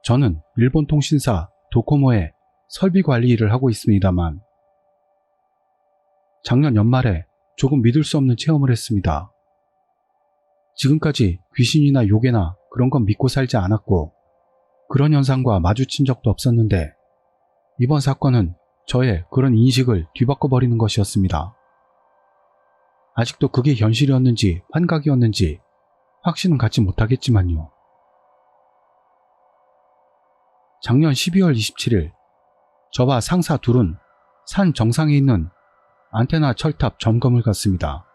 저는 일본 통신사 도코모에 설비 관리 일을 하고 있습니다만 작년 연말에 조금 믿을 수 없는 체험을 했습니다. 지금까지 귀신이나 요괴나 그런 건 믿고 살지 않았고 그런 현상과 마주친 적도 없었는데 이번 사건은 저의 그런 인식을 뒤바꿔버리는 것이었습니다. 아직도 그게 현실이었는지 환각이었는지 확신은 갖지 못하겠지만요. 작년 12월 27일 저와 상사 둘은 산 정상에 있는 안테나 철탑 점검을 갔습니다.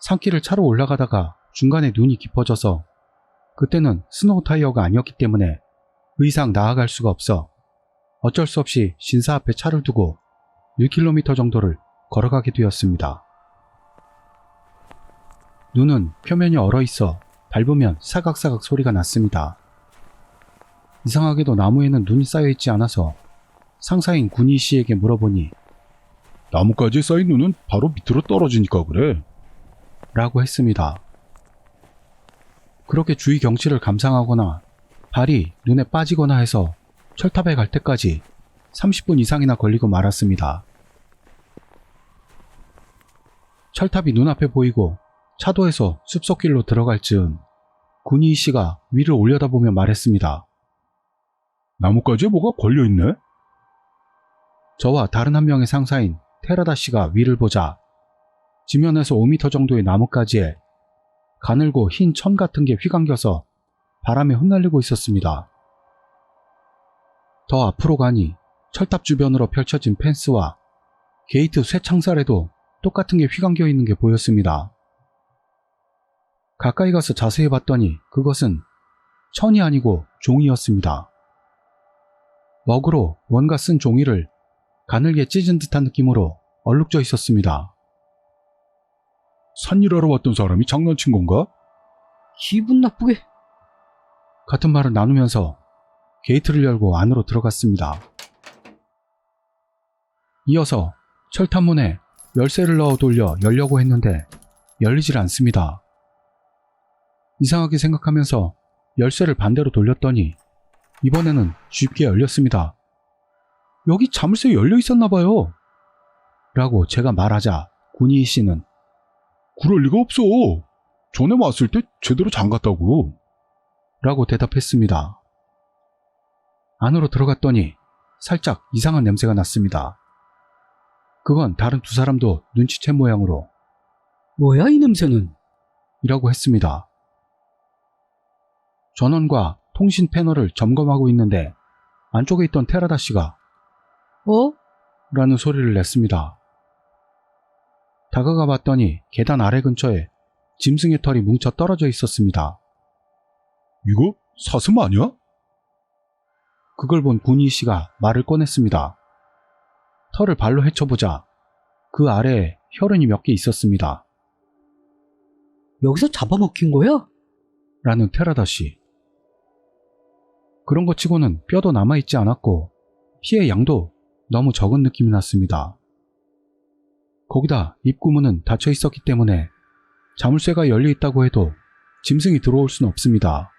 산길을 차로 올라가다가 중간에 눈이 깊어져서 그때는 스노우 타이어가 아니었기 때문에 그 이상 나아갈 수가 없어 어쩔 수 없이 신사 앞에 차를 두고 1km 정도를 걸어가게 되었습니다. 눈은 표면이 얼어있어 밟으면 사각사각 소리가 났습니다. 이상하게도 나무에는 눈이 쌓여있지 않아서 상사인 군이 씨에게 물어보니 나뭇가지에 쌓인 눈은 바로 밑으로 떨어지니까 그래. 라고 했습니다. 그렇게 주위 경치를 감상하거나 발이 눈에 빠지거나 해서 철탑에 갈 때까지 30분 이상이나 걸리고 말았습니다. 철탑이 눈앞에 보이고 차도에서 숲속길로 들어갈 즈음 군이 씨가 위를 올려다보며 말했습니다. 나뭇가지에 뭐가 걸려있네? 저와 다른 한 명의 상사인 테라다 씨가 위를 보자 지면에서 5m 정도의 나뭇가지에 가늘고 흰 천 같은 게 휘감겨서 바람에 흩날리고 있었습니다. 더 앞으로 가니 철탑 주변으로 펼쳐진 펜스와 게이트 쇠창살에도 똑같은 게 휘감겨 있는 게 보였습니다. 가까이 가서 자세히 봤더니 그것은 천이 아니고 종이였습니다. 먹으로 뭔가 쓴 종이를 가늘게 찢은 듯한 느낌으로 얼룩져 있었습니다. 산일하러 왔던 사람이 장난친 건가? 기분 나쁘게. 같은 말을 나누면서 게이트를 열고 안으로 들어갔습니다. 이어서 철탑문에 열쇠를 넣어 돌려 열려고 했는데 열리질 않습니다. 이상하게 생각하면서 열쇠를 반대로 돌렸더니 이번에는 쉽게 열렸습니다. 여기 자물쇠 열려 있었나봐요. 라고 제가 말하자 군이 씨는 그럴 리가 없어. 전에 왔을 때 제대로 잠갔다고. 라고 대답했습니다. 안으로 들어갔더니 살짝 이상한 냄새가 났습니다. 그건 다른 두 사람도 눈치챈 모양으로 뭐야 이 냄새는? 이라고 했습니다. 전원과 통신 패널을 점검하고 있는데 안쪽에 있던 테라다 씨가 어? 라는 소리를 냈습니다. 다가가 봤더니 계단 아래 근처에 짐승의 털이 뭉쳐 떨어져 있었습니다. 이거 사슴 아니야? 그걸 본 군이 씨가 말을 꺼냈습니다. 털을 발로 헤쳐보자 그 아래에 혈흔이 몇 개 있었습니다. 여기서 잡아먹힌 거야? 라는 테라다 씨. 그런 것 치고는 뼈도 남아있지 않았고 피의 양도 너무 적은 느낌이 났습니다. 거기다 입구문은 닫혀 있었기 때문에 자물쇠가 열려 있다고 해도 짐승이 들어올 수는 없습니다.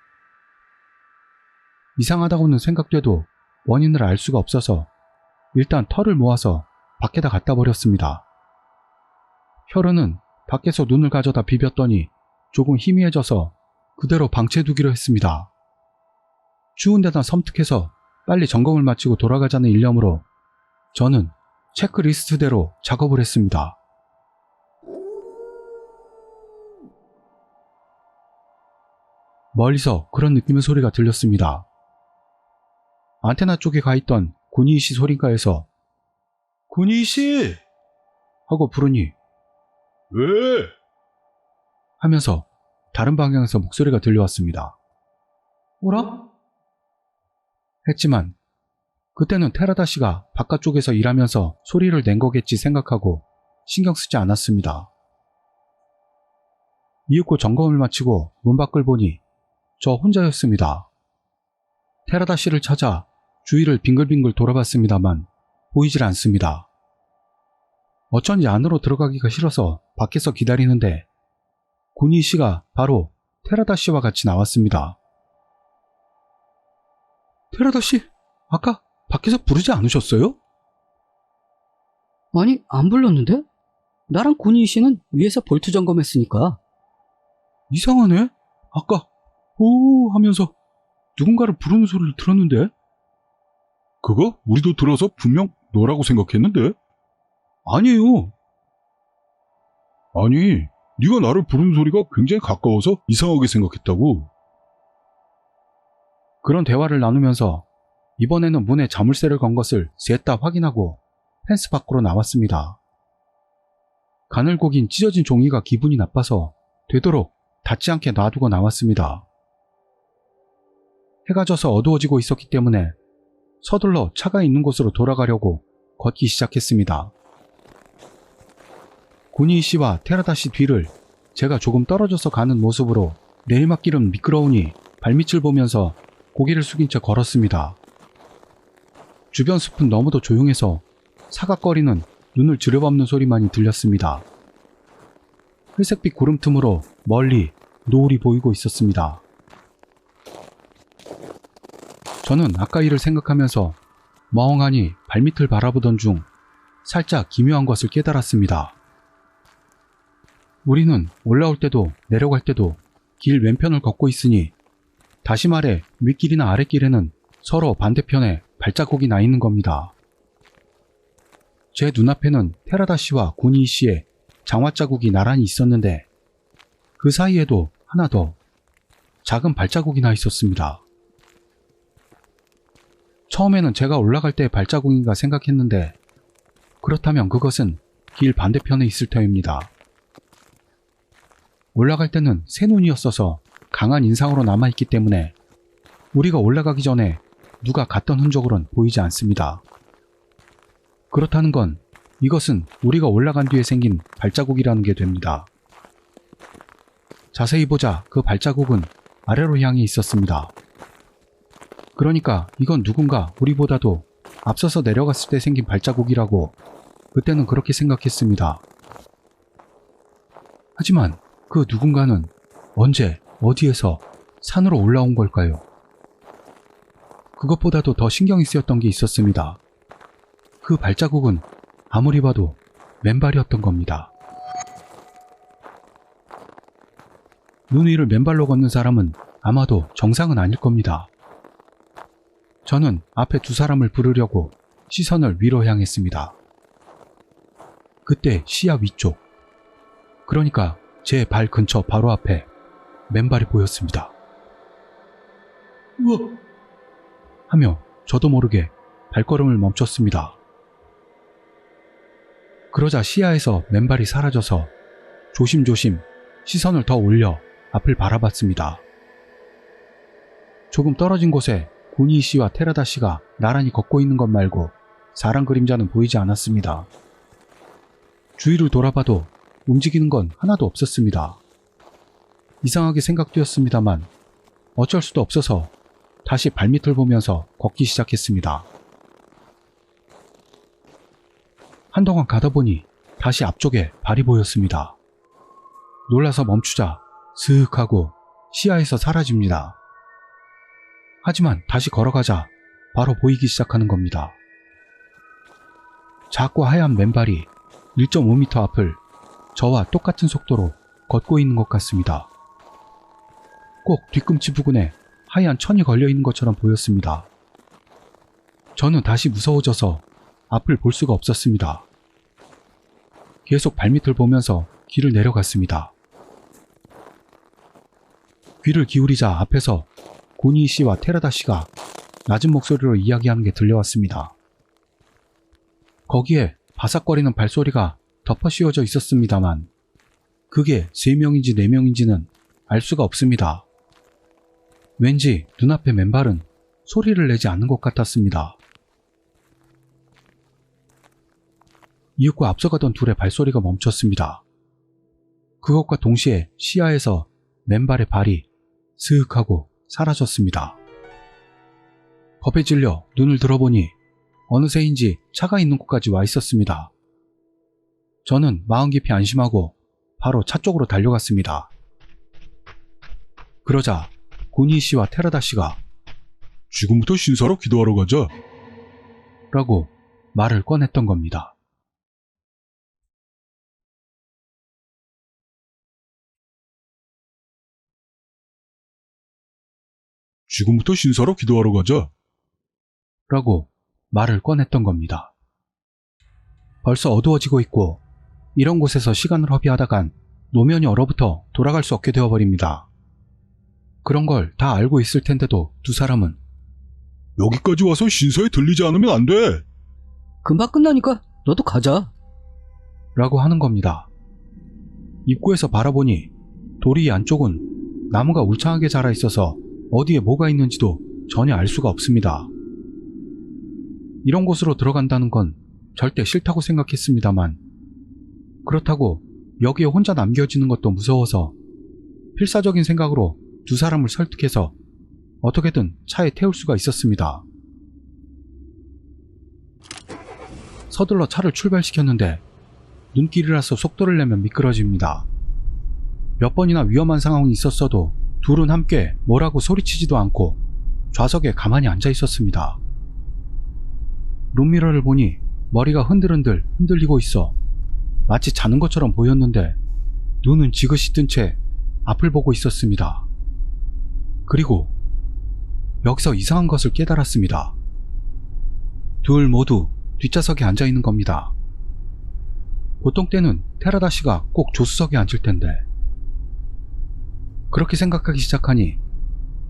이상하다고는 생각돼도 원인을 알 수가 없어서 일단 털을 모아서 밖에다 갖다 버렸습니다. 혈흔은 밖에서 눈을 가져다 비볐더니 조금 희미해져서 그대로 방치해두기로 했습니다. 추운 데다 섬뜩해서 빨리 점검을 마치고 돌아가자는 일념으로 저는 체크리스트대로 작업을 했습니다. 멀리서 그런 느낌의 소리가 들렸습니다. 안테나 쪽에 가있던 군이씨 소리가에서 군이씨! 하고 부르니 왜? 하면서 다른 방향에서 목소리가 들려왔습니다. 뭐라? 했지만 그때는 테라다 씨가 바깥쪽에서 일하면서 소리를 낸 거겠지 생각하고 신경 쓰지 않았습니다. 이윽고 점검을 마치고 문 밖을 보니 저 혼자였습니다. 테라다 씨를 찾아 주위를 빙글빙글 돌아봤습니다만 보이질 않습니다. 어쩐지 안으로 들어가기가 싫어서 밖에서 기다리는데 군이 씨가 바로 테라다 씨와 같이 나왔습니다. 테라다 씨, 아까 밖에서 부르지 않으셨어요? 아니, 안 불렀는데? 나랑 고니 씨는 위에서 볼트 점검했으니까. 이상하네. 아까 오 하면서 누군가를 부르는 소리를 들었는데. 그거 우리도 들어서 분명 너라고 생각했는데? 아니에요. 아니, 네가 나를 부르는 소리가 굉장히 가까워서 이상하게 생각했다고. 그런 대화를 나누면서 이번에는 문에 자물쇠를 건 것을 셋 다 확인하고 펜스 밖으로 나왔습니다. 가늘고 긴 찢어진 종이가 기분이 나빠서 되도록 닿지 않게 놔두고 나왔습니다. 해가 져서 어두워지고 있었기 때문에 서둘러 차가 있는 곳으로 돌아가려고 걷기 시작했습니다. 고니이 씨와 테라다 씨 뒤를 제가 조금 떨어져서 가는 모습으로 내리막길은 미끄러우니 발밑을 보면서 고개를 숙인 채 걸었습니다. 주변 숲은 너무도 조용해서 사각거리는 눈을 들여밟는 소리만이 들렸습니다. 회색빛 구름 틈으로 멀리 노을이 보이고 있었습니다. 저는 아까 일을 생각하면서 멍하니 발밑을 바라보던 중 살짝 기묘한 것을 깨달았습니다. 우리는 올라올 때도 내려갈 때도 길 왼편을 걷고 있으니, 다시 말해 윗길이나 아랫길에는 서로 반대편에 발자국이 나 있는 겁니다. 제 눈앞에는 테라다 씨와 고니이 씨의 장화 자국이 나란히 있었는데 그 사이에도 하나 더 작은 발자국이 나 있었습니다. 처음에는 제가 올라갈 때의 발자국인가 생각했는데 그렇다면 그것은 길 반대편에 있을 터입니다. 올라갈 때는 새 눈이었어서 강한 인상으로 남아있기 때문에 우리가 올라가기 전에 누가 갔던 흔적으론 보이지 않습니다. 그렇다는 건 이것은 우리가 올라간 뒤에 생긴 발자국이라는 게 됩니다. 자세히 보자 그 발자국은 아래로 향해 있었습니다. 그러니까 이건 누군가 우리보다도 앞서서 내려갔을 때 생긴 발자국이라고 그때는 그렇게 생각했습니다. 하지만 그 누군가는 언제 어디에서 산으로 올라온 걸까요? 그것보다도 더 신경이 쓰였던 게 있었습니다. 그 발자국은 아무리 봐도 맨발이었던 겁니다. 눈 위를 맨발로 걷는 사람은 아마도 정상은 아닐 겁니다. 저는 앞에 두 사람을 부르려고 시선을 위로 향했습니다. 그때 시야 위쪽, 그러니까 제 발 근처 바로 앞에 맨발이 보였습니다. 우와! 하며 저도 모르게 발걸음을 멈췄습니다. 그러자 시야에서 맨발이 사라져서 조심조심 시선을 더 올려 앞을 바라봤습니다. 조금 떨어진 곳에 고니이 씨와 테라다 씨가 나란히 걷고 있는 것 말고 사람 그림자는 보이지 않았습니다. 주위를 돌아봐도 움직이는 건 하나도 없었습니다. 이상하게 생각되었습니다만 어쩔 수도 없어서 다시 발밑을 보면서 걷기 시작했습니다. 한동안 가다 보니 다시 앞쪽에 발이 보였습니다. 놀라서 멈추자 슥 하고 시야에서 사라집니다. 하지만 다시 걸어가자 바로 보이기 시작하는 겁니다. 작고 하얀 맨발이 1.5m 앞을 저와 똑같은 속도로 걷고 있는 것 같습니다. 꼭 뒤꿈치 부근에 하얀 천이 걸려있는 것처럼 보였습니다. 저는 다시 무서워져서 앞을 볼 수가 없었습니다. 계속 발밑을 보면서 길을 내려갔습니다. 귀를 기울이자 앞에서 고니이 씨와 테라다 씨가 낮은 목소리로 이야기하는 게 들려왔습니다. 거기에 바삭거리는 발소리가 덮어 씌워져 있었습니다만 그게 3명인지 4명인지는 알 수가 없습니다. 왠지 눈앞의 맨발은 소리를 내지 않는 것 같았습니다. 이윽고 앞서가던 둘의 발소리가 멈췄습니다. 그것과 동시에 시야에서 맨발의 발이 스윽 하고 사라졌습니다. 겁에 질려 눈을 들어보니 어느새인지 차가 있는 곳까지 와 있었습니다. 저는 마음 깊이 안심하고 바로 차 쪽으로 달려갔습니다. 그러자 고니이 씨와 테라다 씨가 지금부터 신사로 기도하러 가자. 라고 말을 꺼냈던 겁니다. 지금부터 신사로 기도하러 가자. 라고 말을 꺼냈던 겁니다. 벌써 어두워지고 있고 이런 곳에서 시간을 허비하다간 노면이 얼어붙어 돌아갈 수 없게 되어버립니다. 그런 걸 다 알고 있을 텐데도 두 사람은 여기까지 와서 신사에 들리지 않으면 안 돼. 금방 끝나니까 너도 가자. 라고 하는 겁니다. 입구에서 바라보니 도리 안쪽은 나무가 울창하게 자라 있어서 어디에 뭐가 있는지도 전혀 알 수가 없습니다. 이런 곳으로 들어간다는 건 절대 싫다고 생각했습니다만 그렇다고 여기에 혼자 남겨지는 것도 무서워서 필사적인 생각으로 두 사람을 설득해서 어떻게든 차에 태울 수가 있었습니다. 서둘러 차를 출발시켰는데 눈길이라서 속도를 내면 미끄러집니다. 몇 번이나 위험한 상황이 있었어도 둘은 함께 뭐라고 소리치지도 않고 좌석에 가만히 앉아 있었습니다. 룸미러를 보니 머리가 흔들흔들 흔들리고 있어 마치 자는 것처럼 보였는데 눈은 지그시 뜬 채 앞을 보고 있었습니다. 그리고 여기서 이상한 것을 깨달았습니다. 둘 모두 뒷좌석에 앉아 있는 겁니다. 보통 때는 테라다 씨가 꼭 조수석에 앉을 텐데 그렇게 생각하기 시작하니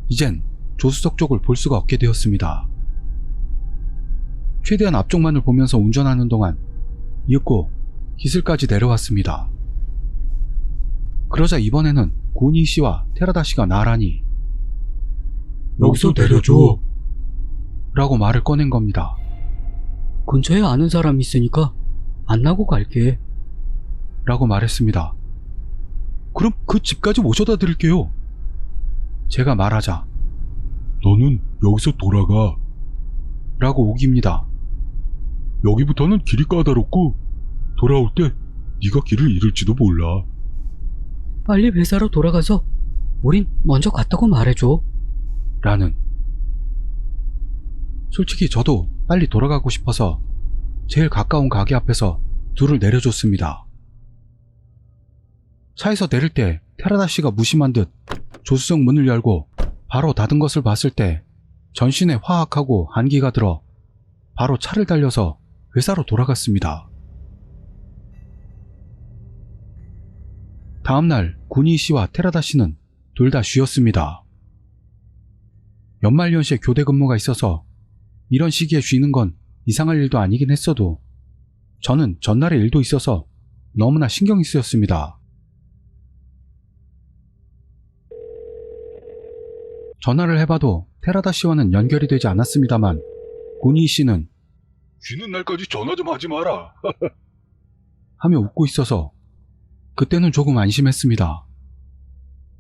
이젠 조수석 쪽을 볼 수가 없게 되었습니다. 최대한 앞쪽만을 보면서 운전하는 동안 이윽고 기슬까지 내려왔습니다. 그러자 이번에는 고니 씨와 테라다 씨가 나란히 여기서 내려줘. 라고 말을 꺼낸 겁니다. 근처에 아는 사람이 있으니까 만나고 갈게. 라고 말했습니다. 그럼 그 집까지 모셔다 드릴게요. 제가 말하자 너는 여기서 돌아가. 라고 우깁니다. 여기부터는 길이 까다롭고 돌아올 때 네가 길을 잃을지도 몰라. 빨리 회사로 돌아가서 우린 먼저 갔다고 말해줘. 라는. 솔직히 저도 빨리 돌아가고 싶어서 제일 가까운 가게 앞에서 둘을 내려줬습니다. 차에서 내릴 때 테라다 씨가 무심한 듯 조수석 문을 열고 바로 닫은 것을 봤을 때 전신에 화학하고 한기가 들어 바로 차를 달려서 회사로 돌아갔습니다. 다음날 구니 씨와 테라다 씨는 둘 다 쉬었습니다. 연말연시에 교대 근무가 있어서 이런 시기에 쉬는 건 이상할 일도 아니긴 했어도 저는 전날에 일도 있어서 너무나 신경이 쓰였습니다. 전화를 해봐도 테라다 씨와는 연결이 되지 않았습니다만 구니 씨는 쉬는 날까지 전화 좀 하지 마라. 하며 웃고 있어서 그때는 조금 안심했습니다.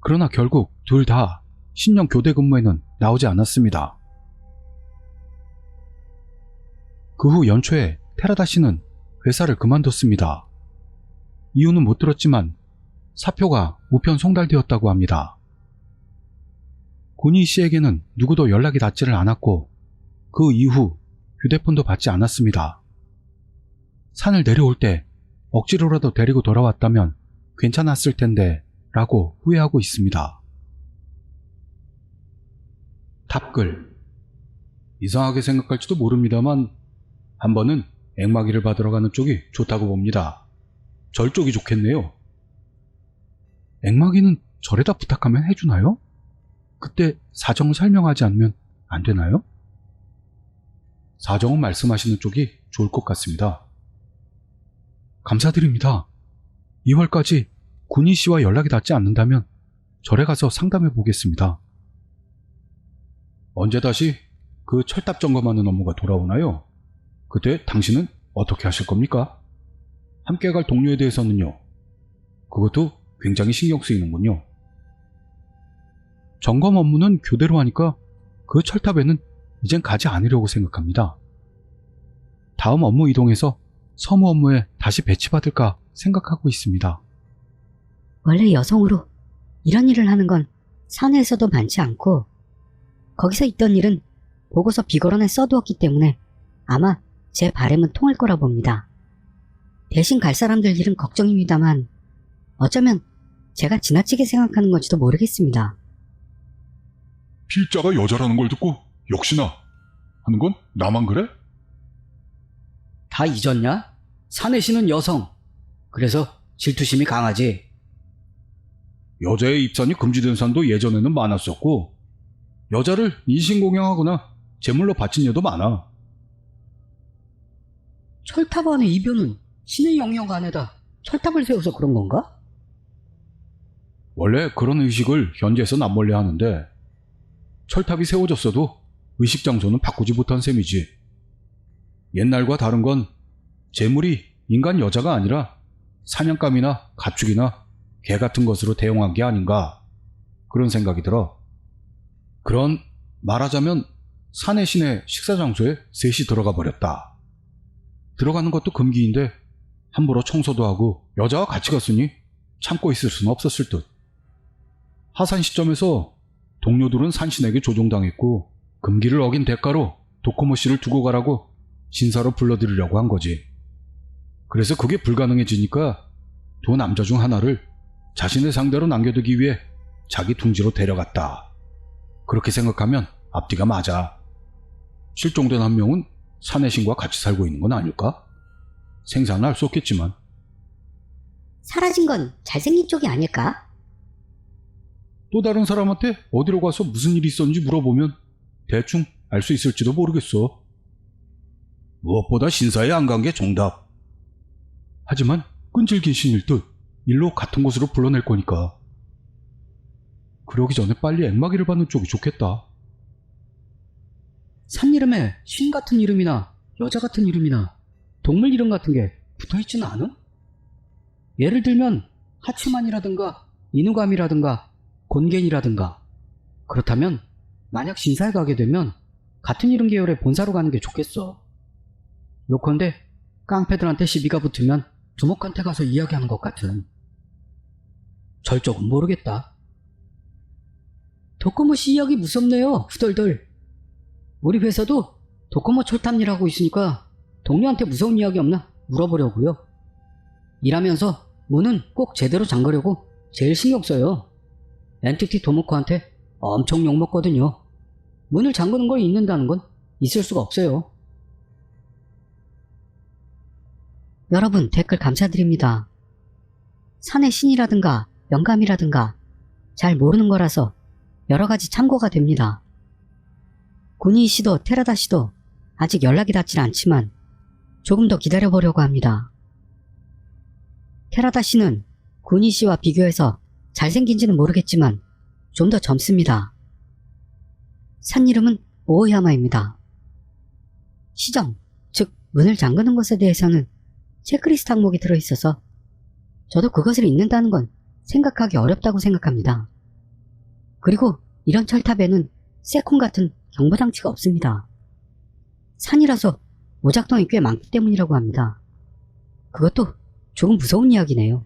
그러나 결국 둘 다 신년 교대 근무에는 나오지 않았습니다. 그 후 연초에 테라다 씨는 회사를 그만뒀습니다. 이유는 못 들었지만 사표가 우편 송달되었다고 합니다. 구니 씨에게는 누구도 연락이 닿지를 않았고 그 이후 휴대폰도 받지 않았습니다. 산을 내려올 때 억지로라도 데리고 돌아왔다면 괜찮았을 텐데 라고 후회하고 있습니다. 답글. 이상하게 생각할지도 모릅니다만 한 번은 앵마기를 받으러 가는 쪽이 좋다고 봅니다. 절 쪽이 좋겠네요. 앵마기는 절에다 부탁하면 해주나요? 그때 사정을 설명하지 않으면 안 되나요? 사정은 말씀하시는 쪽이 좋을 것 같습니다. 감사드립니다. 2월까지 군희 씨와 연락이 닿지 않는다면 절에 가서 상담해 보겠습니다. 언제 다시 그 철탑 점검하는 업무가 돌아오나요? 그때 당신은 어떻게 하실 겁니까? 함께 갈 동료에 대해서는요? 그것도 굉장히 신경 쓰이는군요. 점검 업무는 교대로 하니까 그 철탑에는 이젠 가지 않으려고 생각합니다. 다음 업무 이동해서 서무 업무에 다시 배치받을까 생각하고 있습니다. 원래 여성으로 이런 일을 하는 건 사내에서도 많지 않고 거기서 있던 일은 보고서 비거론에 써두었기 때문에 아마 제 바람은 통할 거라 봅니다. 대신 갈 사람들 일은 걱정입니다만 어쩌면 제가 지나치게 생각하는 건지도 모르겠습니다. 필자가 여자라는 걸 듣고 역시나 하는 건 나만 그래? 다 잊었냐? 사내 씨는 여성. 그래서 질투심이 강하지. 여자의 입산이 금지된 산도 예전에는 많았었고 여자를 인신공양하거나 제물로 바친 예도 많아. 철탑 안에 이변은 신의 영역 안에다 철탑을 세워서 그런 건가? 원래 그런 의식을 현지에서 남몰래 하는데 철탑이 세워졌어도 의식 장소는 바꾸지 못한 셈이지. 옛날과 다른 건 재물이 인간 여자가 아니라 사냥감이나 가축이나 개 같은 것으로 대용한 게 아닌가 그런 생각이 들어. 그런 말하자면 사내 신의 식사 장소에 셋이 들어가 버렸다. 들어가는 것도 금기인데 함부로 청소도 하고 여자와 같이 갔으니 참고 있을 수는 없었을 듯. 하산 시점에서 동료들은 산신에게 조종당했고 금기를 어긴 대가로 도코모 씨를 두고 가라고 신사로 불러들이려고 한 거지. 그래서 그게 불가능해지니까 두 남자 중 하나를 자신의 상대로 남겨두기 위해 자기 둥지로 데려갔다. 그렇게 생각하면 앞뒤가 맞아. 실종된 한 명은 사내 신과 같이 살고 있는 건 아닐까? 생사는 알 수 없겠지만. 사라진 건 잘생긴 쪽이 아닐까? 또 다른 사람한테 어디로 가서 무슨 일이 있었는지 물어보면 대충 알 수 있을지도 모르겠어. 무엇보다 신사에 안 간 게 정답. 하지만 끈질긴 신일 듯 일로 같은 곳으로 불러낼 거니까. 그러기 전에 빨리 앵마기를 받는 쪽이 좋겠다. 산 이름에 신 같은 이름이나 여자 같은 이름이나 동물 이름 같은 게 붙어있지는 않음? 예를 들면 하츠만이라든가 이누감이라든가 곤겐이라든가. 그렇다면 만약 신사에 가게 되면 같은 이름 계열의 본사로 가는 게 좋겠어. 요컨대 깡패들한테 시비가 붙으면 두목한테 가서 이야기하는 것 같은. 절적은 모르겠다. 도코모 씨 이야기 무섭네요, 후덜덜. 우리 회사도 도코모 철탑 일하고 있으니까 동료한테 무서운 이야기 없나 물어보려고요. 일하면서 문은 꼭 제대로 잠그려고 제일 신경 써요. 엔티티 도모코한테 엄청 욕먹거든요. 문을 잠그는 걸 잊는다는 건 있을 수가 없어요. 여러분 댓글 감사드립니다. 산의 신이라든가 영감이라든가 잘 모르는 거라서 여러가지 참고가 됩니다. 구니이 씨도 테라다 씨도 아직 연락이 닿질 않지만 조금 더 기다려보려고 합니다. 테라다 씨는 구니이 씨와 비교해서 잘생긴지는 모르겠지만 좀 더 젊습니다. 산 이름은 오오야마입니다. 시정, 즉 문을 잠그는 것에 대해서는 체크리스트 항목이 들어있어서 저도 그것을 잊는다는 건 생각하기 어렵다고 생각합니다. 그리고 이런 철탑에는 세콘 같은 경보장치가 없습니다. 산이라서 오작동이 꽤 많기 때문이라고 합니다. 그것도 조금 무서운 이야기네요.